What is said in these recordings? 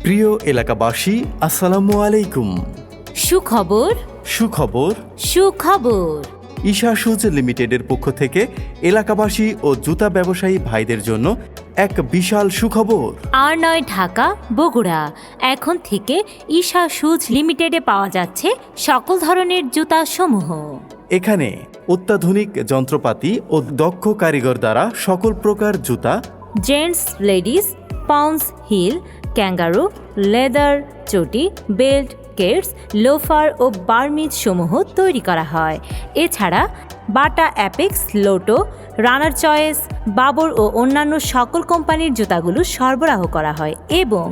প্রিয় এলাকাবাসী, আসসালামু আলাইকুম। সুখবর সুখবর, সুখবর। ঈশা শুজ লিমিটেডের পক্ষ থেকে এলাকাবাসী ও জুতা ব্যবসায়ী ভাইদের জন্য এক বিশাল সুখবর। আর নয় ঢাকা, বগুড়া। এখন থেকে ঈশা শুজ লিমিটেডে পাওয়া যাচ্ছে সকল ধরনের জুতা সমূহ। এখানে অত্যাধুনিক যন্ত্রপাতি ও দক্ষ কারিগর দ্বারা সকল প্রকার জুতা, জেন্টস, লেডিস, পাউন্স হিল, ক্যাঙ্গারু, লেদার, চটি, বেল্ট, কেটস, লোফার ও বার্মিজ সমূহ তৈরি করা হয়। এছাড়া Bata, Apex, Lotto, Runner Choice, বাবর ও অন্যান্য সকল কোম্পানির জুতাগুলো সরবরাহ করা হয় এবং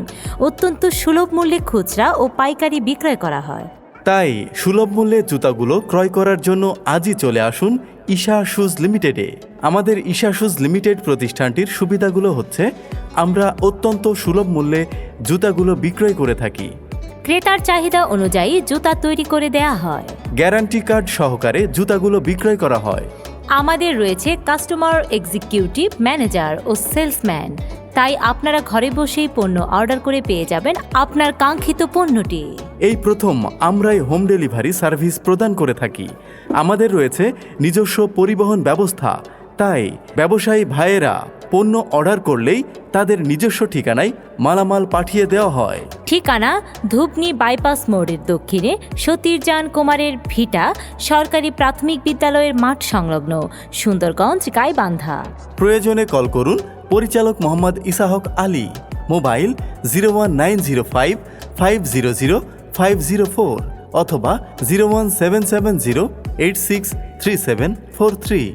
অত্যন্ত সুলভ মূল্যে খুচরা ও পাইকারি বিক্রয় করা হয়। তাই সুলভ মূল্যে জুতাগুলো ক্রয় করার জন্য আজই চলে আসুন ঈশা শুজ লিমিটেডে। আমাদের ঈশা শুজ লিমিটেড প্রতিষ্ঠানটির সুবিধাগুলো হচ্ছে, আমরা অত্যন্ত সুলভ মূল্যে জুতাগুলো বিক্রয় করে থাকি। ক্রেতার চাহিদা অনুযায়ী জুতা তৈরি করে দেয়া হয়। গ্যারান্টি কার্ড সহকারে জুতাগুলো বিক্রয় করা হয়। আমাদের রয়েছে কাস্টমার এক্সিকিউটিভ ম্যানেজার ও সেলসম্যান। তাই আপনারা ঘরে বসেই পণ্য অর্ডার করে পেয়ে যাবেন আপনার কাঙ্ক্ষিত পণ্যটি। এই প্রথম আমরাই হোম ডেলিভারি সার্ভিস প্রদান করে থাকি। আমাদের রয়েছে নিজস্ব পরিবহন ব্যবস্থা। তাই ব্যবসায়ী ভাইয়েরা পণ্য অর্ডার করলেই তাদের নিজস্ব ঠিকানায় মালামাল পাঠিয়ে দেওয়া হয়। ঠিকানা: ধূপনি বাইপাস মোড়ের দক্ষিণে সতীরজান কুমারের ভিটা সরকারি প্রাথমিক বিদ্যালয়ের মাঠ সংলগ্ন, সুন্দরগঞ্জ, গাইবান্ধা। প্রয়োজনে কল করুন পরিচালক মোহাম্মদ ইসাহক আলী। মোবাইল 01905 500 504 অথবা 01770 863743।